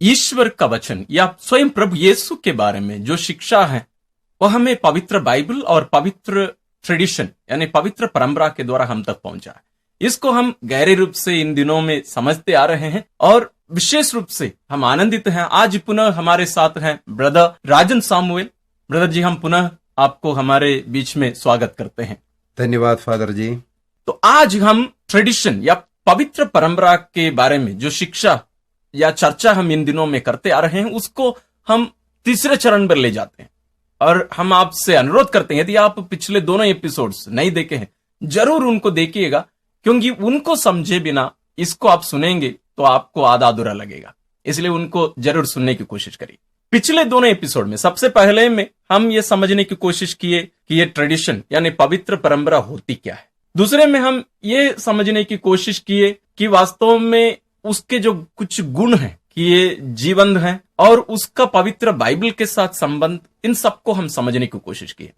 ईश्वर का वचन या स्वयं प्रभु यीशु के बारे में जो शिक्षा है वह हमें पवित्र बाइबल और पवित्र ट्रेडिशन यानी पवित्र परंपरा के द्वारा हम तक पहुंचा है। इसको हम गहरे रूप से इन दिनों में समझते आ रहे हैं और विशेष रूप से हम आनंदित हैं। आज पुनः हमारे साथ हैं ब्रदर राजन सामुएल। ब्रदर जी, हम पुनः आपको हमारे बीच में स्वागत करते हैं। धन्यवाद फादर जी। तो आज हम ट्रेडिशन या पवित्र परंपरा के बारे में जो शिक्षा या चर्चा हम इन दिनों में करते आ रहे हैं उसको हम तीसरे चरण पर ले जाते हैं और हम आपसे अनुरोध करते हैं यदि आप पिछले दोनों एपिसोड्स नहीं देखे हैं जरूर उनको देखिएगा, क्योंकि उनको समझे बिना इसको आप सुनेंगे तो आपको आधा अधूरा लगेगा, इसलिए उनको जरूर सुनने की कोशिश करिए। पिछले दोनों एपिसोड में सबसे पहले में हम ये समझने की कोशिश किए कि ये ट्रेडिशन यानी पवित्र परंपरा होती क्या है। दूसरे में हम ये समझने की कोशिश किए कि वास्तव में उसके जो कुछ गुण हैं कि ये जीवंत हैं और उसका पवित्र बाइबल के साथ संबंध, इन सबको हम समझने की कोशिश किए।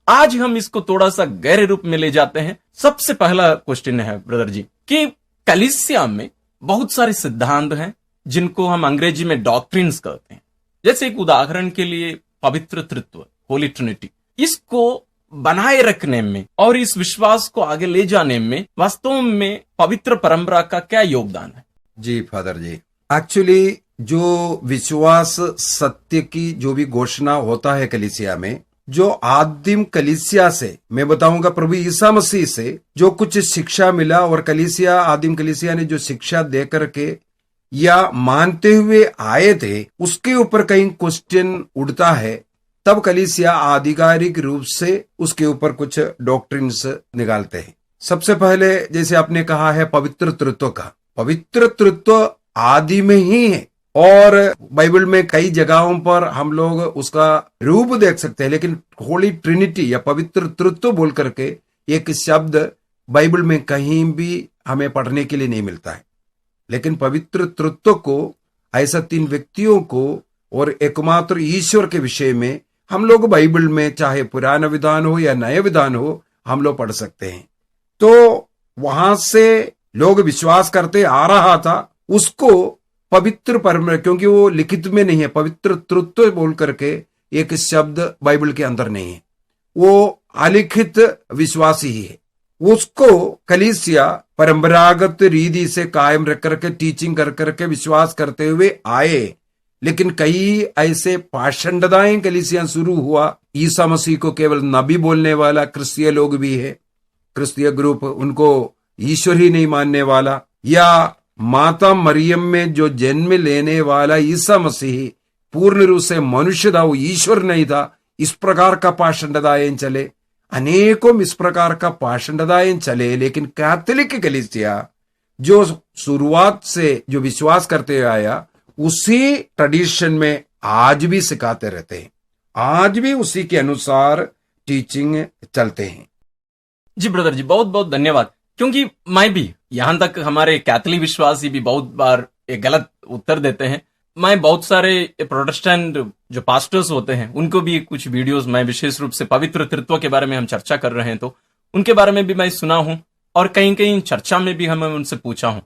आज हम इसको थोड़ा सा गहरे रूप में ले जाते हैं। सबसे पहला क्वेश्चन है ब्रदर जी कि कलीसिया में बहुत सारे सिद्धांत हैं जिनको हम अंग्रेजी में डॉक्ट्रिन्स कहते हैं। जैसे एक उदाहरण के लिए पवित्र तृत्व, होली ट्रिनिटी, इसको बनाए रखने में और इस विश्वास को आगे ले जाने में वास्तव में पवित्र परंपरा का क्या योगदान है? जी फादर जी, एक्चुअली जो विश्वास सत्य की जो भी घोषणा होता है कलीसिया में, जो आदिम कलीसिया से मैं बताऊंगा प्रभु ईसा मसीह से जो कुछ शिक्षा मिला और कलीसिया, आदिम कलीसिया ने जो शिक्षा दे करके या मानते हुए आए थे उसके ऊपर कहीं क्वेश्चन उठता है, तब कलीसिया आधिकारिक रूप से उसके ऊपर कुछ डॉक्ट्रिन्स निकालते हैं। सबसे पहले जैसे आपने कहा है पवित्र तृत्व का, पवित्र तृत्व आदि में ही है और बाइबल में कई जगहों पर हम लोग उसका रूप देख सकते हैं, लेकिन होली ट्रिनिटी या पवित्र तृत्व बोल करके एक शब्द बाइबल में कहीं भी हमें पढ़ने के लिए नहीं मिलता है। लेकिन पवित्र तृत्व को, ऐसा तीन व्यक्तियों को और एकमात्र ईश्वर के विषय में हम लोग बाइबल में चाहे पुराना विधान हो या नया विधान हो हम लोग पढ़ सकते हैं। तो वहां से लोग विश्वास करते आ रहा था उसको पवित्र परंपरा, क्योंकि वो लिखित में नहीं है, पवित्र तृत्व बोल करके एक शब्द बाइबल के अंदर नहीं है, वो अलिखित विश्वास ही है। उसको कलीसिया परंपरागत रीति से कायम रख करके टीचिंग कर करके विश्वास करते हुए आए। लेकिन कई ऐसे पाषंडताएं कलीसिया शुरू हुआ। ईसा मसीह को केवल नबी बोलने वाला क्रिस्तीय लोग भी है, क्रिस्तीय ग्रुप, उनको ईश्वर ही नहीं मानने वाला, या माता मरियम में जो जन्म लेने वाला ईसा मसीह पूर्ण रूप से मनुष्य था, वो ईश्वर नहीं था। इस प्रकार का पाषंडताएं चले, अनेकों इस प्रकार का पाषंडताएं चले। लेकिन कैथोलिक कलीसिया जो शुरुआत से जो विश्वास करते आया उसी ट्रेडिशन में आज भी सिखाते रहते हैं, आज भी उसी के अनुसार टीचिंग चलते हैं। जी ब्रदर जी, बहुत बहुत धन्यवाद। क्योंकि मैं भी यहां तक हमारे कैथोलिक विश्वासी भी बहुत बार एक गलत उत्तर देते हैं। मैं बहुत सारे प्रोटेस्टेंट जो पास्टर्स होते हैं उनको भी कुछ वीडियोस मैं विशेष रूप से पवित्र तृत्व के बारे में हम चर्चा कर रहे हैं तो उनके बारे में भी मैं सुना हूं और कहीं कहीं चर्चा में भी हमें उनसे पूछा हूं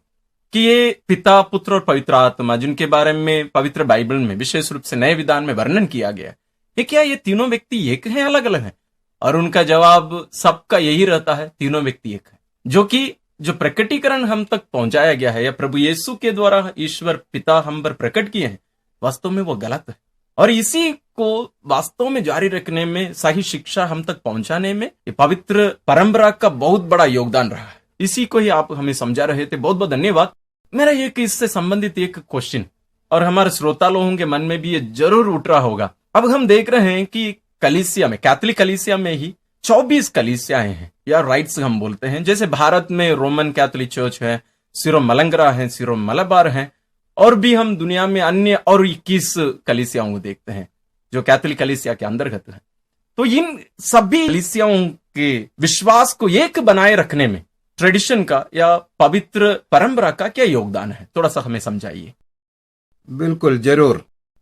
कि ये पिता, पुत्र और पवित्र आत्मा जिनके बारे में पवित्र बाइबल में विशेष रूप से नए विधान में वर्णन किया गया है, ये क्या ये तीनों व्यक्ति एक हैं, अलग अलग हैं? और उनका जवाब सबका यही रहता है, तीनों व्यक्ति एक है। जो कि जो प्रकटीकरण हम तक पहुंचाया गया है या प्रभु यीशु के द्वारा ईश्वर पिता हम पर प्रकट किए हैं, वास्तव में वो गलत है। और इसी को वास्तव में जारी रखने में, सही शिक्षा हम तक पहुंचाने में ये पवित्र परंपरा का बहुत बड़ा योगदान रहा है। इसी को ही आप हमें समझा रहे थे, बहुत बहुत धन्यवाद। मेरा एक इससे संबंधित एक क्वेश्चन और हमारे श्रोता लोगों के मन में भी ये जरूर उठ रहा होगा। अब हम देख रहे हैं कि कलीसिया में, कैथोलिक कलीसिया में ही 24 कलीसियाएं हैं या राइट्स हम बोलते हैं। जैसे भारत में रोमन कैथोलिक चर्च है, सिरो मलंगरा है, सिरो मलबार है, और भी हम दुनिया में अन्य और 21 कलीसियाओं को देखते हैं जो कैथोलिक कलीसिया के अंतर्गत है। तो इन सभी कलीसियाओं के विश्वास को एक बनाए रखने में ट्रेडिशन का या पवित्र परंपरा का क्या योगदान है, थोड़ा सा हमें समझाइए। बिल्कुल जरूर।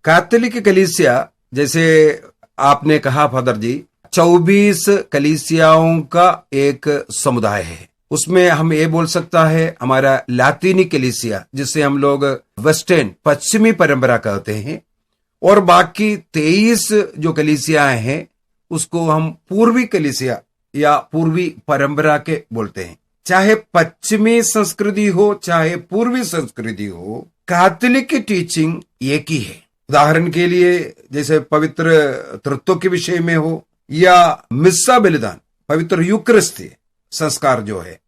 कैथोलिक कलीसिया जैसे आपने कहा फादर जी, 24 कलीसियाओं का एक समुदाय है। उसमें हम ये बोल सकता है हमारा लातीनी कलीसिया, जिसे हम लोग वेस्टर्न पश्चिमी परंपरा कहते हैं, और बाकी 23 जो कलीसियाएं हैं उसको हम पूर्वी कलीसिया या पूर्वी परंपरा के बोलते हैं। चाहे पश्चिमी संस्कृति हो चाहे पूर्वी संस्कृति हो, कैथोलिक की टीचिंग एक ही है। उदाहरण के लिए जैसे पवित्र तृत्व के विषय में हो या मिस्सा बलिदान, पवित्र यूकरिस्ती संस्कार जो है,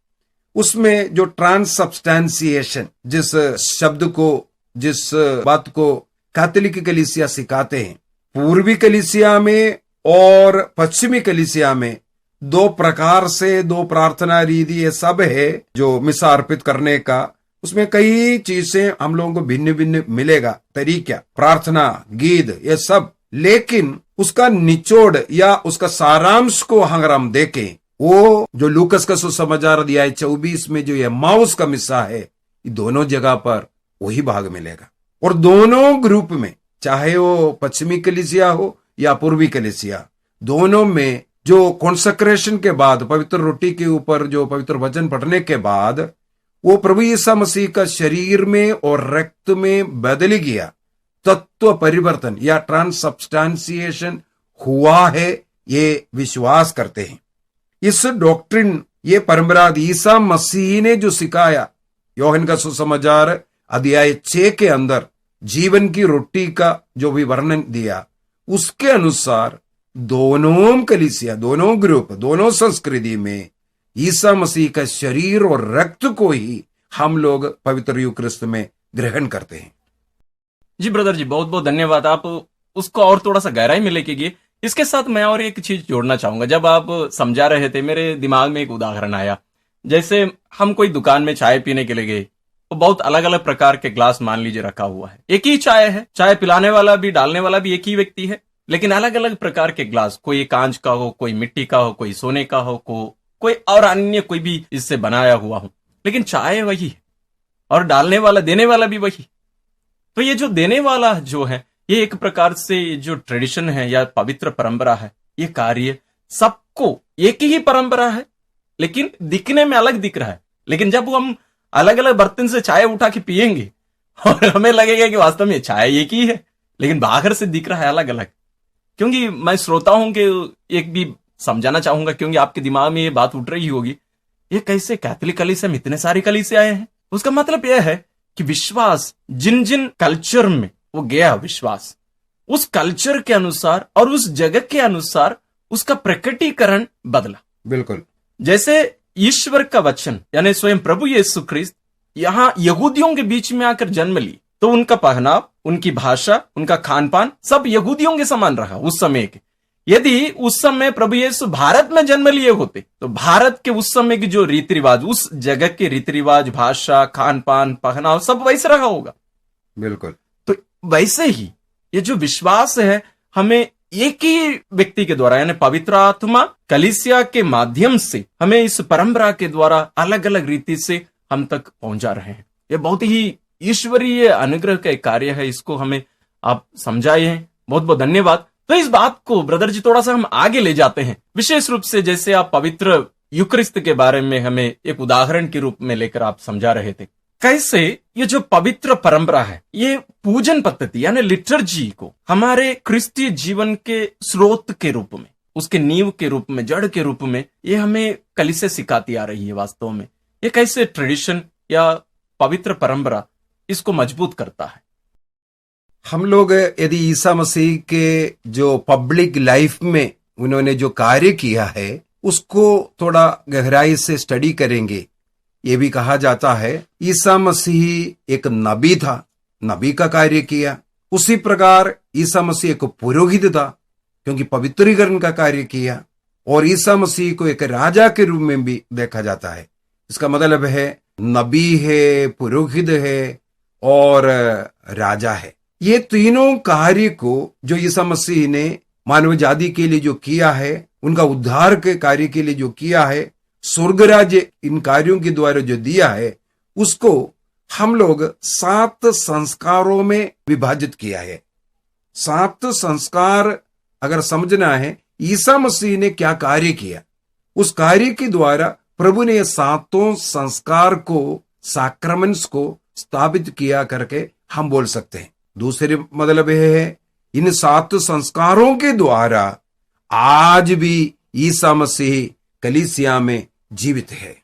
उसमें जो ट्रांससब्सटेंशिएशन, जिस शब्द को, जिस बात को कैथोलिक कलीसिया सिखाते हैं, पूर्वी कलीसिया में और पश्चिमी कलीसिया में दो प्रकार से दो प्रार्थना रीति ये सब है जो मिसा अर्पित करने का। उसमें कई चीजें हम लोगों को भिन्न भिन्न मिलेगा, तरीका, प्रार्थना, गीत, ये सब, लेकिन उसका निचोड़ या उसका सारांश को अगर हम देखें, वो जो लूकस का सुसमाचार अध्याय 24 में जो ये एम्माउस का मिसा है, ये दोनों जगह पर वही भाग मिलेगा। और दोनों ग्रुप में, चाहे वो पश्चिमी कलीसिया हो या पूर्वी कलीसिया, दोनों में जो कॉन्सेक्रेशन के बाद, पवित्र रोटी के ऊपर जो पवित्र वचन पढ़ने के बाद, वो प्रभु यीशु मसीह का शरीर में और रक्त में बदल गया, तत्व परिवर्तन या ट्रांससब्सटेंशिएशन हुआ है, ये विश्वास करते हैं। इस डॉक्ट्रिन, ये परंपरा ईसा मसीह ने जो सिखाया, योहन का सुसमाचार अध्याय 6 के अंदर जीवन की रोटी का जो भी वर्णन दिया, उसके अनुसार दोनों कलीसिया, दोनों ग्रुप, दोनों संस्कृति में ईसा मसीह का शरीर और रक्त को ही हम लोग पवित्र यूकरिस्त में ग्रहण करते हैं। जी ब्रदर जी, बहुत बहुत धन्यवाद। आप उसको और थोड़ा सा गहराई में लेके गए। इसके साथ मैं और एक चीज जोड़ना चाहूंगा। जब आप समझा रहे थे, मेरे दिमाग में एक उदाहरण आया। जैसे हम कोई दुकान में चाय पीने के लिए गए, तो बहुत अलग अलग प्रकार के ग्लास मान लीजिए रखा हुआ है, एक ही चाय है, चाय पिलाने वाला भी डालने वाला भी एक ही व्यक्ति है, लेकिन अलग अलग प्रकार के ग्लास, कोई कांच का हो, कोई मिट्टी का हो, कोई सोने का हो, कोई और अन्य कोई भी इससे बनाया हुआ हो, लेकिन चाय वही है और डालने वाला, देने वाला भी वही। तो ये जो देने वाला जो है, ये एक प्रकार से जो ट्रेडिशन है या पवित्र परंपरा है, ये कार्य सबको एक ही परंपरा है, लेकिन दिखने में अलग दिख रहा है। लेकिन जब हम अलग अलग बर्तन से चाय उठा के पिएंगे और हमें लगेगा कि वास्तव में चाय एक ही है, लेकिन बाहर से दिख रहा है अलग अलग। क्योंकि मैं श्रोताओं के एक भी समझाना चाहूंगा, क्योंकि आपके दिमाग में ये बात उठ रही होगी, ये कैसे कैथोलिक कलीसिया में इतने सारे कलीसिया आए हैं। उसका मतलब यह है कि विश्वास जिन जिन कल्चर में वो गया, विश्वास उस कल्चर के अनुसार और उस जगह के अनुसार उसका प्रकटीकरण बदला। बिल्कुल। जैसे ईश्वर का वचन यानी स्वयं प्रभु यीशु ख्रिस्त यहां यहूदियों के बीच में आकर जन्म ली, तो उनका पहनाव, उनकी भाषा, उनका खान पान सब यहूदियों के समान रहा उस समय के। यदि उस समय प्रभु यीशु भारत में जन्म लिए होते, तो भारत के उस समय की जो रीति रिवाज, उस जगह के रीति रिवाज, भाषा, खान पान, पहनाव सब वैसे रहा होगा। बिल्कुल। तो वैसे ही ये जो विश्वास है, हमें एक ही व्यक्ति के द्वारा यानी पवित्र आत्मा कलीसिया के माध्यम से हमें इस परंपरा के द्वारा अलग अलग रीति से हम तक पहुंचा रहे हैं। ये बहुत ही ईश्वरीय अनुग्रह का एक कार्य है, इसको हमें आप समझाए हैं, बहुत बहुत धन्यवाद। तो इस बात को ब्रदर जी थोड़ा सा हम आगे ले जाते हैं, विशेष रूप से जैसे आप पवित्र यूक्रिस्त के बारे में हमें एक उदाहरण के रूप में लेकर आप समझा रहे थे, कैसे ये जो पवित्र परंपरा है, ये पूजन पद्धति यानी लिटर्जी को हमारे क्रिस्तीय जीवन के स्रोत के रूप में, उसके नींव के रूप में, जड़ के रूप में ये हमें कलीसिया सिखाती आ रही है। वास्तव में ये कैसे ट्रेडिशन या पवित्र परंपरा इसको मजबूत करता है। हम लोग यदि ईसा मसीह के जो पब्लिक लाइफ में उन्होंने जो कार्य किया है उसको थोड़ा गहराई से स्टडी करेंगे। ये भी कहा जाता है ईसा मसीह एक नबी था, नबी का कार्य किया। उसी प्रकार ईसा मसीह एक पुरोहित था, क्योंकि पवित्रीकरण का कार्य किया। और ईसा मसीह को एक राजा के रूप में भी देखा जाता है। इसका मतलब है नबी है, पुरोहित है और राजा है। ये तीनों कार्य को जो ईसा मसीह ने मानव जाति के लिए जो किया है, उनका उद्धार के कार्य के लिए जो किया है, स्वर्ग राज्य इन कार्यों के द्वारा जो दिया है, उसको हम लोग 7 संस्कारों में विभाजित किया है। 7 संस्कार अगर समझना है ईसा मसीह ने क्या कार्य किया, उस कार्य के द्वारा प्रभु ने ये सातों संस्कार को, सैक्रामेंट्स को स्थापित किया करके हम बोल सकते हैं। दूसरी मतलब यह है, इन 7 संस्कारों के द्वारा आज भी ईसा मसीह कलीसिया में जीवित है।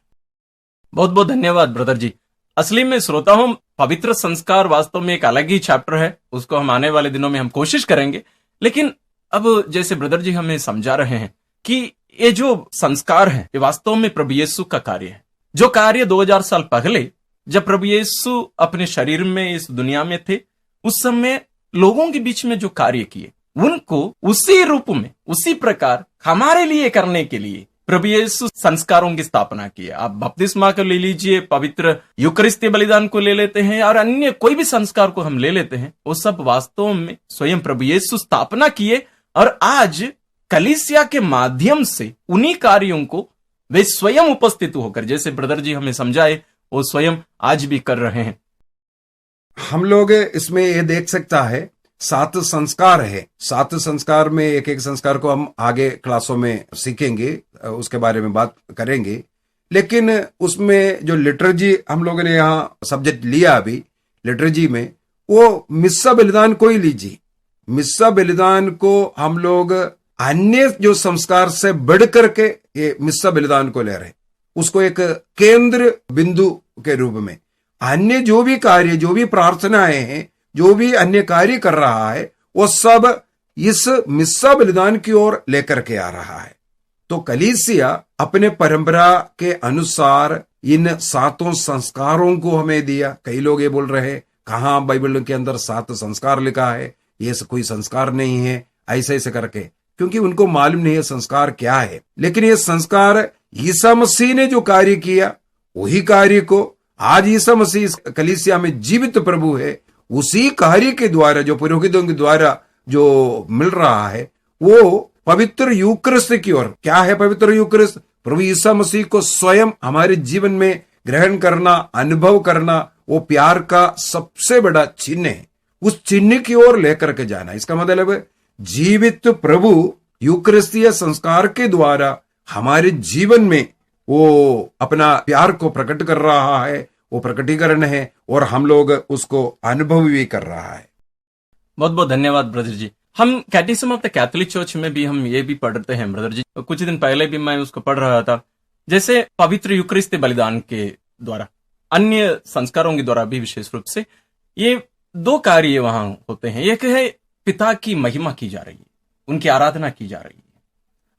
बहुत बहुत धन्यवाद ब्रदर जी। असली में श्रोता हूं, पवित्र संस्कार वास्तव में एक अलग ही चैप्टर है, उसको हम आने वाले दिनों में हम कोशिश करेंगे। लेकिन अब जैसे ब्रदर जी हमें समझा रहे हैं कि ये जो संस्कार है ये वास्तव में प्रभु यीशु का कार्य है, जो कार्य 2000 साल पहले जब प्रभु यीशु अपने शरीर में इस दुनिया में थे, उस समय लोगों के बीच में जो कार्य किए, उनको उसी रूप में, उसी प्रकार हमारे लिए करने के लिए प्रभु यीशु संस्कारों की स्थापना की है। आप बपतिस्मा को ले लीजिए, पवित्र यूकरिस्ती बलिदान को ले लेते हैं, और अन्य कोई भी संस्कार को हम ले लेते हैं, वो सब वास्तव में स्वयं प्रभु यीशु स्थापना किए, और आज कलीसिया के माध्यम से उन्हीं कार्यों को वे स्वयं उपस्थित होकर, जैसे ब्रदर जी हमें समझाए, वो स्वयं आज भी कर रहे हैं। हम लोग इसमें ये देख सकता है 7 संस्कार है। 7 संस्कार में एक एक संस्कार को हम आगे क्लासों में सीखेंगे, उसके बारे में बात करेंगे। लेकिन उसमें जो लिटर्जी हम लोगों ने यहाँ सब्जेक्ट लिया अभी लिटर्जी में, वो मिस्सा बलिदान को ही लीजिए। मिस्सा बलिदान को हम लोग अन्य जो संस्कार से बढ़ करके ये मिस्सा बलिदान को ले रहे, उसको एक केंद्र बिंदु के रूप में। अन्य जो भी कार्य, जो भी प्रार्थनाएं हैं, जो भी अन्य कार्य कर रहा है, वो सब इस मिस्सा बलिदान की ओर लेकर के आ रहा है। तो कलीसिया अपने परंपरा के अनुसार इन 7 संस्कारों को हमें दिया। कई लोग ये बोल रहे हैं, कहां बाइबल के अंदर 7 संस्कार लिखा है, ये कोई संस्कार नहीं है, ऐसे ऐसे करके, क्योंकि उनको मालूम नहीं है संस्कार क्या है। लेकिन ये संस्कार ईसा मसीह ने जो कार्य किया, वही कार्य को आज ईसा मसीह इस कलीसिया में जीवित प्रभु है, उसी कार्य के द्वारा, जो पुरोहितों के द्वारा जो मिल रहा है, वो पवित्र यूकरिस्त की ओर। क्या है पवित्र यूकरिस्त? प्रभु ईसा मसीह को स्वयं हमारे जीवन में ग्रहण करना, अनुभव करना, वो प्यार का सबसे बड़ा चिन्ह है। उस चिन्ह की ओर लेकर के जाना, इसका मतलब जीवित प्रभु यूकरिस्तीय संस्कार के द्वारा हमारे जीवन में वो अपना प्यार को प्रकट कर रहा है, वो प्रकटीकरण है, और हम लोग उसको अनुभव भी कर रहा है। बहुत बहुत धन्यवाद ब्रदर जी। हम कैटेकिज्म ऑफ द कैथोलिक चर्च में भी हम ये भी पढ़ते हैं ब्रदर जी, कुछ दिन पहले भी मैं उसको पढ़ रहा था। जैसे पवित्र यूकरिस्ती बलिदान के द्वारा, अन्य संस्कारों के द्वारा भी विशेष रूप से ये 2 कार्य वहां होते हैं। एक है पिता की महिमा की जा रही है, उनकी आराधना की जा रही है,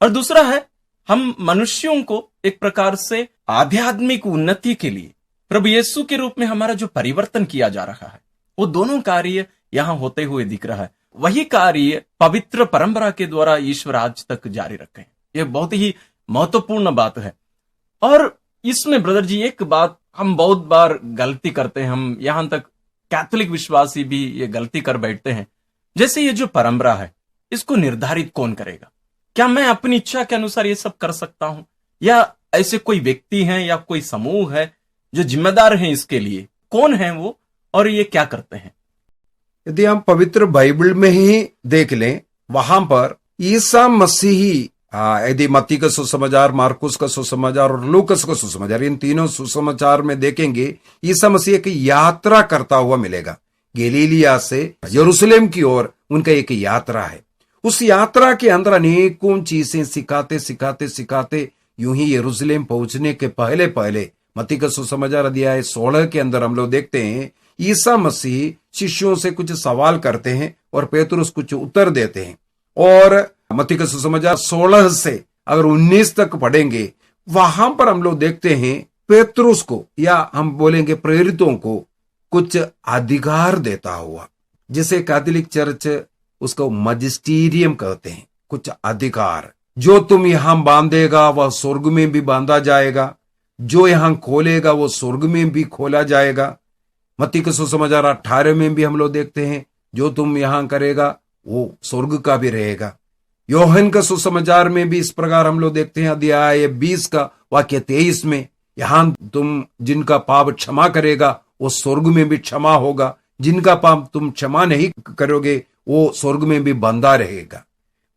और दूसरा है हम मनुष्यों को एक प्रकार से आध्यात्मिक उन्नति के लिए प्रभु यीशु के रूप में हमारा जो परिवर्तन किया जा रहा है, वो दोनों कार्य यहां होते हुए दिख रहा है। वही कार्य पवित्र परंपरा के द्वारा ईश्वर आज तक जारी रखे। यह बहुत ही महत्वपूर्ण बात है। और इसमें ब्रदर जी एक बात हम बहुत बार गलती करते हैं, हम यहां तक कैथोलिक विश्वासी भी ये गलती कर बैठते हैं। जैसे ये जो परंपरा है, इसको निर्धारित कौन करेगा? क्या मैं अपनी इच्छा के अनुसार ये सब कर सकता हूं, या ऐसे कोई व्यक्ति हैं या कोई समूह है जो जिम्मेदार हैं इसके लिए? कौन है वो, और ये क्या करते हैं? यदि हम पवित्र बाइबल में ही देख लें, वहां पर ईसा मसीही, यदि मत्ती का सुसमाचार, मार्कुस का सुसमाचार और लूकस का सुसमाचार, इन तीनों सुसमाचार में देखेंगे ईसा मसीह की यात्रा करता हुआ मिलेगा। गलीलिया से यरूशलेम की ओर उनका एक यात्रा है। उस यात्रा के अंदर अनेकों चीजें सिखाते सिखाते सिखाते यूं ही यरूशलेम पहुंचने के पहले पहले मत्ती का सुसमाचार अध्याय 16 के अंदर हम लोग देखते हैं, ईसा मसीह शिष्यों से कुछ सवाल करते हैं और पेतरुस कुछ उत्तर देते हैं। और मत्ती का सुसमाचार 16 से अगर 19 तक पढ़ेंगे, वहां पर हम लोग देखते हैं पेतरुस को, या हम बोलेंगे प्रेरितों को, कुछ अधिकार देता हुआ, जिसे कैथोलिक चर्च उसको मजिस्टीरियम कहते हैं। कुछ अधिकार, जो तुम यहां बांधेगा वह स्वर्ग में भी बांधा जाएगा, जो यहां खोलेगा वो स्वर्ग में भी खोला जाएगा। मत्ती का सुसमाचार 18 में भी हम लोग देखते हैं, जो तुम यहां करेगा वो स्वर्ग का भी रहेगा। योहन का सुसमाचार में भी इस प्रकार हम लोग देखते हैं, अध्याय 20 का वाक्य 23 में, यहां तुम जिनका पाप क्षमा करेगा वो स्वर्ग में भी क्षमा होगा, जिनका पाप तुम क्षमा नहीं करोगे वो स्वर्ग में भी बंधा रहेगा।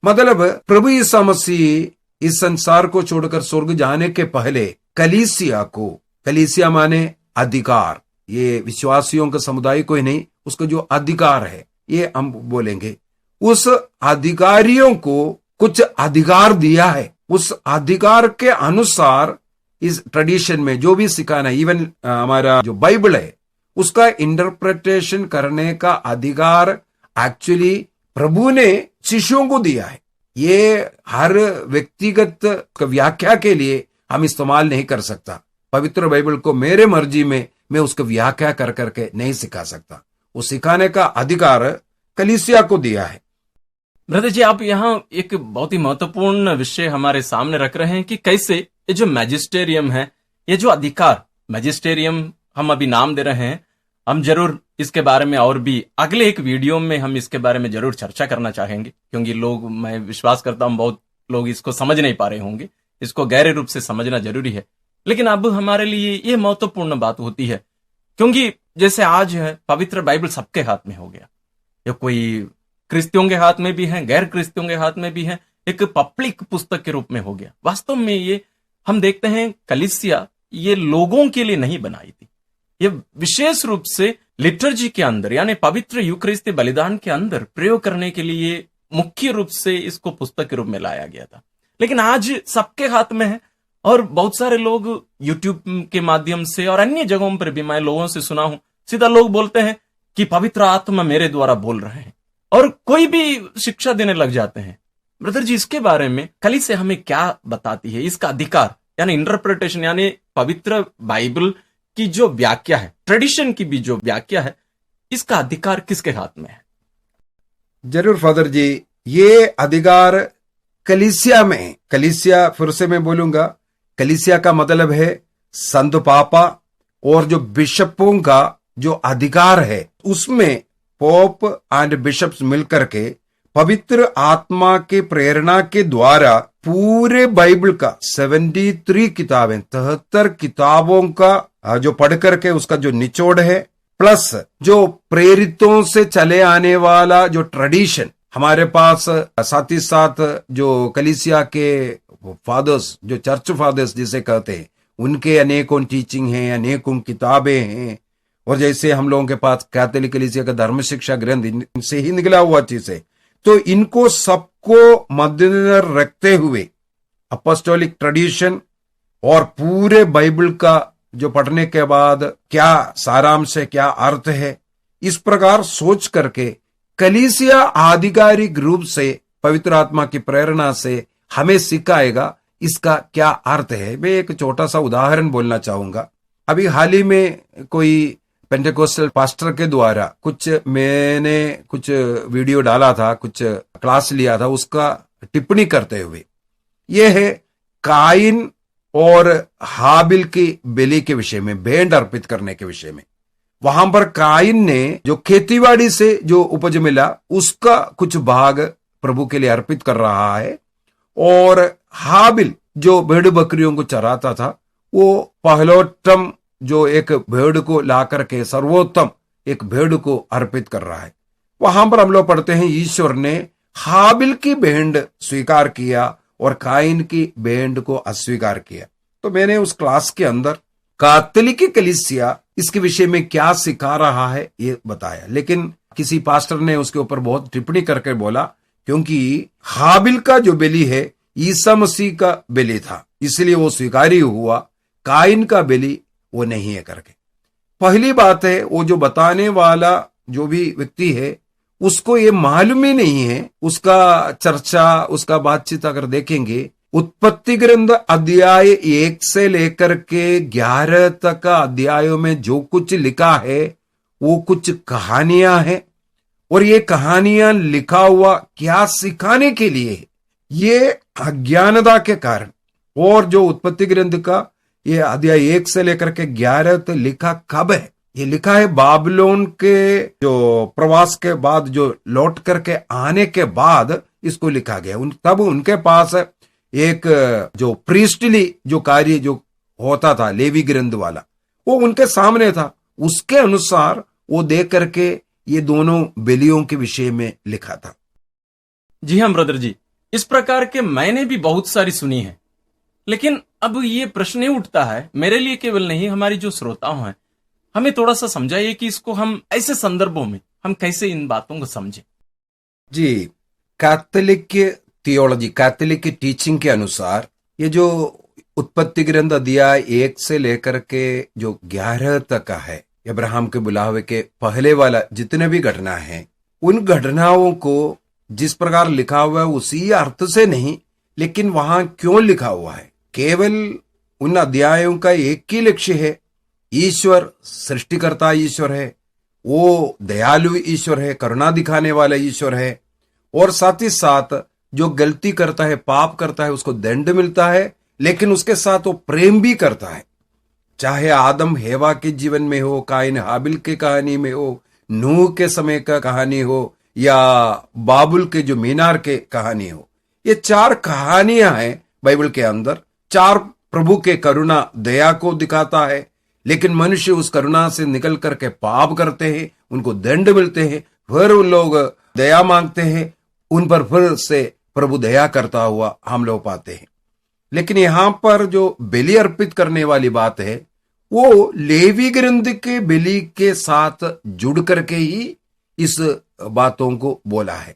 मतलब प्रभु ईसा मसीह इस संसार को छोड़कर स्वर्ग जाने के पहले कलीसिया को, कलीसिया माने अधिकार, ये विश्वासियों के समुदाय को ही नहीं, उसका जो अधिकार है ये हम बोलेंगे, उस अधिकारियों को कुछ अधिकार दिया है। उस अधिकार के अनुसार इस ट्रेडिशन में जो भी सिखाना है, इवन हमारा जो बाइबल है उसका इंटरप्रिटेशन करने का अधिकार एक्चुअली प्रभु ने शिष्यों को दिया है। ये हर व्यक्तिगत व्याख्या के लिए हम इस्तेमाल नहीं कर सकता। पवित्र बाइबल को मेरे मर्जी में मैं उसको व्याख्या कर करके नहीं सिखा सकता। वो सिखाने का अधिकार कलीसिया को दिया है। ब्रदर जी, आप यहाँ एक बहुत ही महत्वपूर्ण विषय हमारे सामने रख रहे हैं कि कैसे ये जो मैजिस्टेरियम है, ये जो अधिकार, मैजिस्टेरियम हम अभी नाम दे रहे हैं, हम जरूर इसके बारे में और भी अगले एक वीडियो में हम इसके बारे में जरूर चर्चा करना चाहेंगे, क्योंकि लोग, मैं विश्वास करता हूं बहुत लोग इसको समझ नहीं पा रहे होंगे। इसको गहरे रूप से समझना जरूरी है। लेकिन अब हमारे लिए ये महत्वपूर्ण बात होती है, क्योंकि जैसे आज है पवित्र बाइबल सबके हाथ में हो गया। ये कोई क्रिस्तियों के हाथ में भी है, गैर क्रिस्तियों के हाथ में भी है, एक पब्लिक पुस्तक के रूप में हो गया। वास्तव में ये हम देखते हैं कलीसिया ये लोगों के लिए नहीं बनाई थी, ये विशेष रूप से लिटर्जी के अंदर यानी पवित्र यूकरिस्ती बलिदान के अंदर प्रयोग करने के लिए मुख्य रूप से इसको पुस्तक के रूप में लाया गया था। लेकिन आज सबके हाथ में है और बहुत सारे लोग यूट्यूब के माध्यम से और अन्य जगहों पर भी मैं लोगों से सुना हूं, सीधा लोग बोलते हैं कि पवित्र आत्मा मेरे द्वारा बोल रहे हैं और कोई भी शिक्षा देने लग जाते हैं। ब्रदर जी, इसके बारे में कलीसिया हमें क्या बताती है? इसका अधिकार यानी इंटरप्रिटेशन यानी पवित्र बाइबल की जो व्याख्या है, ट्रेडिशन की भी जो व्याख्या है, इसका अधिकार किसके हाथ में है? जरूर फादर जी, ये अधिकार कलीसिया में, कलीसिया फिर से मैं बोलूंगा, कलीसिया का मतलब है संत पापा और जो बिशपों का जो अधिकार है, उसमें पोप एंड बिशप्स मिलकर के पवित्र आत्मा के प्रेरणा के द्वारा पूरे बाइबल का 73 किताबें, 73 किताबों का जो पढ़ करके उसका जो निचोड़ है, प्लस जो प्रेरितों से चले आने वाला जो ट्रेडिशन हमारे पास, साथ ही साथ जो कलीसिया के फादर्स, जो चर्च फादर्स जिसे कहते हैं, उनके अनेकों टीचिंग हैं, अनेकों किताबें हैं। और जैसे हम लोगों के पास कैथोलिक कलीसिया का धर्म शिक्षा ग्रंथ, इनसे ही निकला हुआ चीज है। तो इनको सबको मद्देनजर रखते हुए अपॉस्टोलिक ट्रेडिशन और पूरे बाइबल का जो पढ़ने के बाद क्या सारांश है, क्या अर्थ है, इस प्रकार सोच करके कलीसिया आधिकारिक रूप से पवित्र आत्मा की प्रेरणा से हमें सिखाएगा इसका क्या अर्थ है। मैं एक छोटा सा उदाहरण बोलना चाहूंगा। अभी हाल ही में कोई पेंटेकोस्टल पास्टर के द्वारा मैंने कुछ वीडियो डाला था, कुछ क्लास लिया था, उसका टिप्पणी करते हुए यह है काइन और हाबिल की बलि के विषय में, भेंट अर्पित करने के विषय में। वहां पर काइन ने जो खेतीबाड़ी से जो उपज मिला उसका कुछ भाग प्रभु के लिए अर्पित कर रहा है, और हाबिल जो भेड़ बकरियों को चराता था वो पहलोत्तम जो एक भेड़ को ला करके सर्वोत्तम एक भेड़ को अर्पित कर रहा है। वहां पर हम लोग पढ़ते हैं ईश्वर ने हाबिल की भेंट स्वीकार किया और काइन की भेंट को अस्वीकार किया। तो मैंने उस क्लास के अंदर कैथोलिक कलीसिया इसके विषय में क्या सिखा रहा है ये बताया, लेकिन किसी पास्टर ने उसके ऊपर बहुत टिप्पणी करके बोला क्योंकि हाबिल का जो बलि है ईसा मसीह का बलि था, इसलिए वो स्वीकार्य हुआ, काइन का बलि वो नहीं है करके। पहली बात है, वो जो बताने वाला जो भी व्यक्ति है उसको ये मालूम ही नहीं है, उसका चर्चा, उसका बातचीत अगर देखेंगे, उत्पत्ति ग्रंथ अध्याय 1 से लेकर के 11 तक का अध्यायों में जो कुछ लिखा है वो कुछ कहानियां हैं, और ये कहानियां लिखा हुआ क्या सिखाने के लिए है? ये अज्ञानता के कारण। और जो उत्पत्ति ग्रंथ का ये अध्याय 1 से लेकर के 11 तक लिखा कब है? ये लिखा है बाबिलोन के जो प्रवास के बाद, जो लौट करके आने के बाद इसको लिखा गया। तब उनके पास एक जो प्रीस्टली जो कार्य जो होता था, लेवी ग्रंथ वाला, वो उनके सामने था। उसके अनुसार वो देख करके ये दोनों बलियों के विषय में लिखा था। जी हाँ ब्रदर जी, इस प्रकार के मैंने भी बहुत सारी सुनी है, लेकिन अब ये प्रश्न ही उठता है, मेरे लिए केवल नहीं, हमारी जो श्रोताओं हैं, हमें थोड़ा सा समझाइए कि इसको हम ऐसे संदर्भों में हम कैसे इन बातों को समझें। जी, कैथोलिक थियोलॉजी, कैथोलिक टीचिंग के अनुसार ये जो उत्पत्ति ग्रंथ अध्याय 1 से लेकर के जो 11 तक है, अब्राहम के बुलावे के पहले वाला जितने भी घटना है, उन घटनाओं को जिस प्रकार लिखा हुआ है उसी अर्थ से नहीं, लेकिन वहां क्यों लिखा हुआ है, केवल उन अध्यायों का एक ही लक्ष्य है, ईश्वर सृष्टिकर्ता ईश्वर है, वो दयालु ईश्वर है, करुणा दिखाने वाला ईश्वर है, और साथ ही साथ जो गलती करता है, पाप करता है, उसको दंड मिलता है, लेकिन उसके साथ वो प्रेम भी करता है। चाहे आदम हेवा के जीवन में हो, काइन हाबिल के कहानी में हो, नूह के समय का कहानी हो, या बाबुल के जो मीनार के कहानी हो, ये 4 कहानियां हैं बाइबल के अंदर। 4 प्रभु के करुणा दया को दिखाता है, लेकिन मनुष्य उस करुणा से निकल करके पाप करते हैं, उनको दंड मिलते हैं, फिर उन लोग दया मांगते हैं, उन पर फिर से प्रभु दया करता हुआ हम लोग पाते हैं। लेकिन यहां पर जो बलि अर्पित करने वाली बात है, वो लेवी ग्रंथ के बलि के साथ जुड़ करके ही इस बातों को बोला है,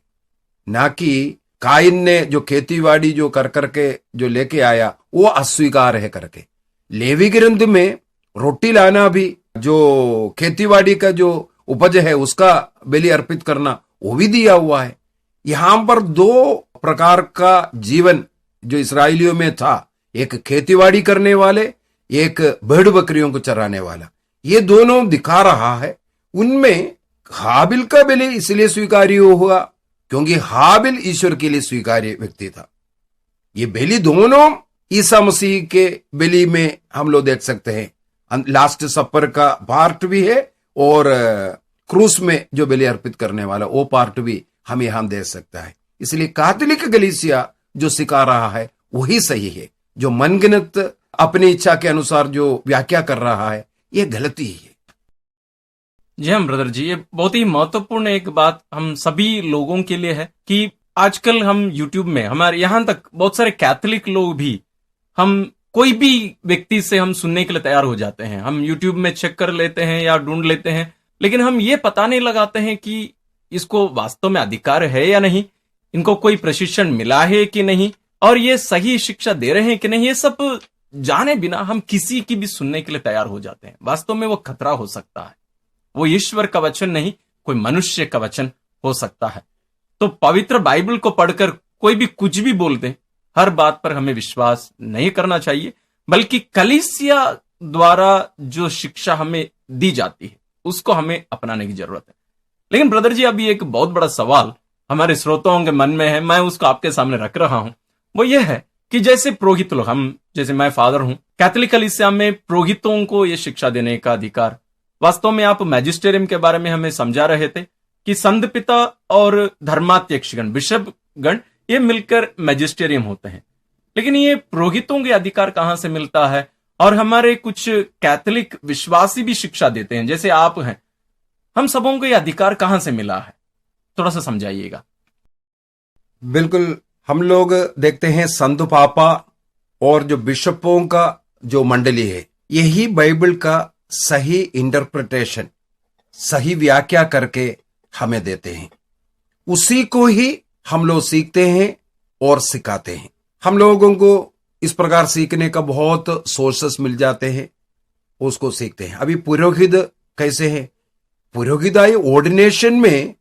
ना कि काइन ने जो खेतीबाड़ी जो कर करके जो लेके आया वो अस्वीकार है करके। लेवी ग्रंथ में रोटी लाना भी, जो खेतीबाड़ी का जो उपज है उसका बलि अर्पित करना, वो भी दिया हुआ है। यहां पर 2 प्रकार का जीवन जो इसराइलियों में था, एक खेतीबाड़ी करने वाले, एक भेड़ बकरियों को चराने वाला, ये दोनों दिखा रहा है। उनमें हाबिल का बलि इसलिए स्वीकार्य हुआ क्योंकि हाबिल ईश्वर के लिए स्वीकार्य व्यक्ति था। ये बलि दोनों ईसा मसीह के बलि में हम लोग देख सकते हैं। लास्ट सपर का पार्ट भी है, और क्रूस में जो बलि अर्पित करने वाला वो पार्ट भी हम यहां देख सकता है। इसलिए कैथोलिक कलीसिया जो सिखा रहा है वही सही है। जो मनगणत अपनी इच्छा के अनुसार जो व्याख्या कर रहा है, ये गलती है। जी हाँ ब्रदर जी, ये बहुत ही महत्वपूर्ण एक बात हम सभी लोगों के लिए है कि आजकल हम यूट्यूब में, हमारे यहाँ तक बहुत सारे कैथोलिक लोग भी, हम कोई भी व्यक्ति से हम सुनने के लिए तैयार हो जाते हैं। हम यूट्यूब में चेक कर लेते हैं या ढूंढ लेते हैं, लेकिन हम ये पता नहीं लगाते हैं कि इसको वास्तव में अधिकार है या नहीं, इनको कोई प्रशिक्षण मिला है कि नहीं, और ये सही शिक्षा दे रहे हैं कि नहीं। ये सब जाने बिना हम किसी की भी सुनने के लिए तैयार हो जाते हैं। वास्तव में वो खतरा हो सकता है। वो ईश्वर का वचन नहीं, कोई मनुष्य का वचन हो सकता है। तो पवित्र बाइबल को पढ़कर कोई भी कुछ भी बोल दे, हर बात पर हमें विश्वास नहीं करना चाहिए, बल्कि कलीसिया द्वारा जो शिक्षा हमें दी जाती है उसको हमें अपनाने की जरूरत है। लेकिन ब्रदर जी, अभी एक बहुत बड़ा सवाल हमारे श्रोताओं के मन में है, मैं उसको आपके सामने रख रहा हूं। वो ये है कि जैसे पुरोहित लोग, हम जैसे मैं फादर हूं, कैथोलिक कलीसिया में पुरोहितों को यह शिक्षा देने का अधिकार, वास्तव में आप मैजिस्टेरियम के बारे में हमें समझा रहे थे कि संत पिता और धर्माध्यक्षगण, बिशप गण, ये मिलकर मैजिस्टेरियम होते हैं। लेकिन ये पुरोहितों के अधिकार कहां से मिलता है? और हमारे कुछ कैथोलिक विश्वासी भी शिक्षा देते हैं, जैसे आप हैं, हम सबों को ये अधिकार कहां से मिला है? थोड़ा सा समझाइएगा। बिल्कुल, हम लोग देखते हैं संत पापा और जो बिशपों का जो मंडली है, यही बाइबल का सही इंटरप्रिटेशन, सही व्याख्या करके हमें देते हैं। उसी को ही हम लोग सीखते हैं और सिखाते हैं। हम लोगों को इस प्रकार सीखने का बहुत सोर्सेस मिल जाते हैं, उसको सीखते हैं। अभी पुरोहित कैसे हैं? पुरोहित आए ऑर्डिनेशन में,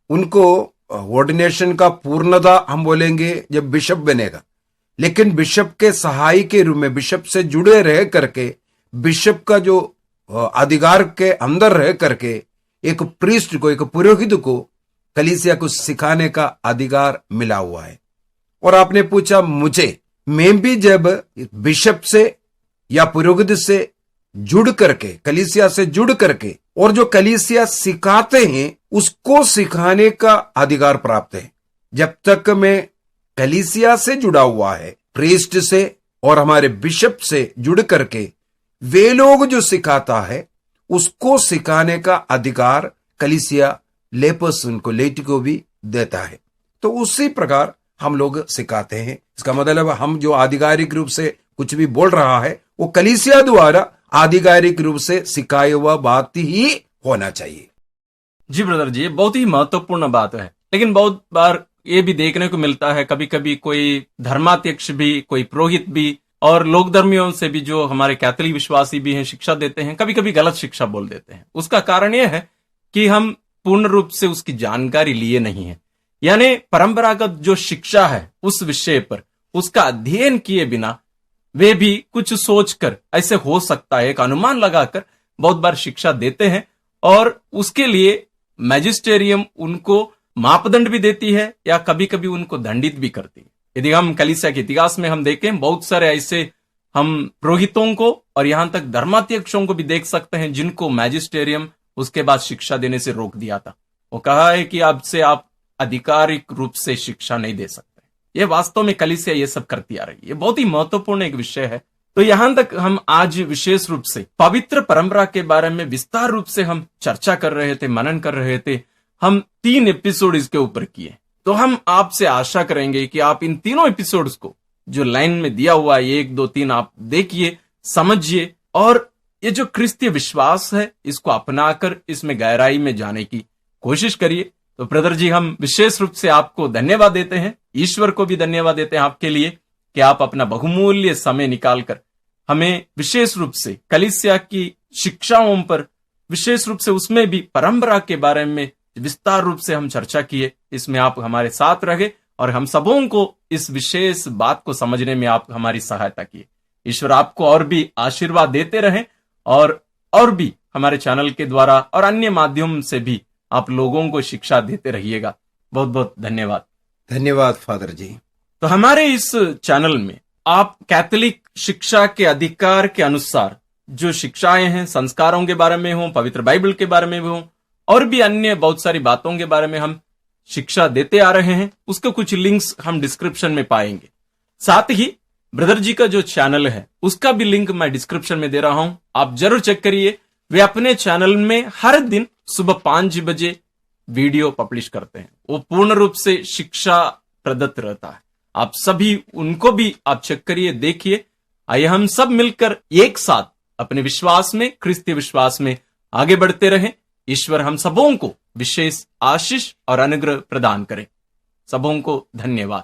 उनको ऑर्डिनेशन का पूर्णता हम बोलेंगे जब बिशप बनेगा, लेकिन बिशप के सहाय के रूप में, बिशप से जुड़े रह करके, बिशप का जो अधिकार के अंदर रह करके एक प्रीस्ट को, एक पुरोहित को कलीसिया को सिखाने का अधिकार मिला हुआ है। और आपने पूछा मुझे, मैं भी जब बिशप से या पुरोहित से जुड़ करके, कलीसिया से जुड़ करके, और जो कलीसिया सिखाते हैं उसको सिखाने का अधिकार प्राप्त है। जब तक मैं कलीसिया से जुड़ा हुआ है, प्रीस्ट से और हमारे बिशप से जुड़ करके, वे लोग जो सिखाता है उसको सिखाने का अधिकार कलीसिया लेपर्सन को, लेटी को भी देता है। तो उसी प्रकार हम लोग सिखाते हैं। इसका मतलब हम जो आधिकारिक रूप से कुछ भी बोल रहा है वो कलीसिया द्वारा आधिकारिक रूप से सिखाया हुआ बात ही होना चाहिए। जी ब्रदर जी, ये बहुत ही महत्वपूर्ण बात है। लेकिन बहुत बार ये भी देखने को मिलता है, कभी कभी कोई धर्माध्यक्ष भी, कोई पुरोहित भी और लोक धर्मियों से भी, जो हमारे कैथोलिक विश्वासी भी हैं, शिक्षा देते हैं, कभी कभी गलत शिक्षा बोल देते हैं। उसका कारण यह है कि हम पूर्ण रूप से उसकी जानकारी लिए नहीं है। यानी परंपरागत जो शिक्षा है उस विषय पर उसका अध्ययन किए बिना वे भी कुछ सोचकर, ऐसे हो सकता है, एक अनुमान लगाकर बहुत बार शिक्षा देते हैं और उसके लिए मैजिस्टेरियम उनको मापदंड भी देती है या कभी कभी उनको दंडित भी करती है। यदि हम कलीसिया के इतिहास में हम देखें, बहुत सारे ऐसे हम पुरोहितों को और यहां तक धर्माध्यक्षों को भी देख सकते हैं जिनको मैजिस्टेरियम उसके बाद शिक्षा देने से रोक दिया था। वो कहा है कि अब से आप आधिकारिक रूप से शिक्षा नहीं दे सकते। ये वास्तव में कलीसिया ये सब करती आ रही है। ये बहुत ही महत्वपूर्ण एक विषय है। तो यहां तक हम आज विशेष रूप से पवित्र परंपरा के बारे में विस्तार रूप से हम चर्चा कर रहे थे, मनन कर रहे थे। हम 3 एपिसोड इसके ऊपर किए। तो हम आपसे आशा करेंगे कि आप इन तीनों एपिसोड्स को जो लाइन में दिया हुआ है 1, 2, 3 आप देखिए, समझिए और ये जो क्रिस्तीय विश्वास है इसको अपनाकर इसमें गहराई में जाने की कोशिश करिए। तो ब्रदर जी, हम विशेष रूप से आपको धन्यवाद देते हैं, ईश्वर को भी धन्यवाद देते हैं आपके लिए कि आप अपना बहुमूल्य समय निकालकर हमें विशेष रूप से कलीसिया की शिक्षाओं पर, विशेष रूप से उसमें भी परंपरा के बारे में विस्तार रूप से हम चर्चा किए। इसमें आप हमारे साथ रहे और हम सबों को इस विशेष बात को समझने में आप हमारी सहायता किए। ईश्वर आपको और भी आशीर्वाद देते रहें और भी हमारे चैनल के द्वारा और अन्य माध्यम से भी आप लोगों को शिक्षा देते रहिएगा। बहुत बहुत धन्यवाद। धन्यवाद फादर जी। तो हमारे इस चैनल में आप कैथोलिक शिक्षा के अधिकार के अनुसार जो शिक्षाएं हैं, संस्कारों के बारे में हो, पवित्र बाइबल के बारे में हो और भी अन्य बहुत सारी बातों के बारे में हम शिक्षा देते आ रहे हैं। उसके कुछ लिंक्स हम डिस्क्रिप्शन में पाएंगे। साथ ही ब्रदर जी का जो चैनल है उसका भी लिंक मैं डिस्क्रिप्शन में दे रहा हूं, आप जरूर चेक करिए। वे अपने चैनल में हर दिन सुबह 5 बजे वीडियो पब्लिश करते हैं। वो पूर्ण रूप से शिक्षा प्रदत्त रहता है। आप सभी उनको भी आप चेक करिए, देखिए। आइए हम सब मिलकर एक साथ अपने विश्वास में, क्रिस्तीय विश्वास में आगे बढ़ते रहें। ईश्वर हम सबों को विशेष आशीष और अनुग्रह प्रदान करें। सबों को धन्यवाद।